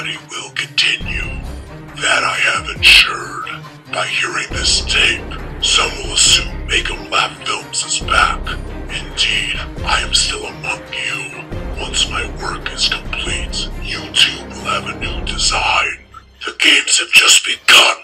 comedy will continue. That I have ensured. By hearing this tape, some will assume Make 'em Laugh Films is back. Indeed, I am still among you. Once my work is complete, YouTube will have a new design. The games have just begun.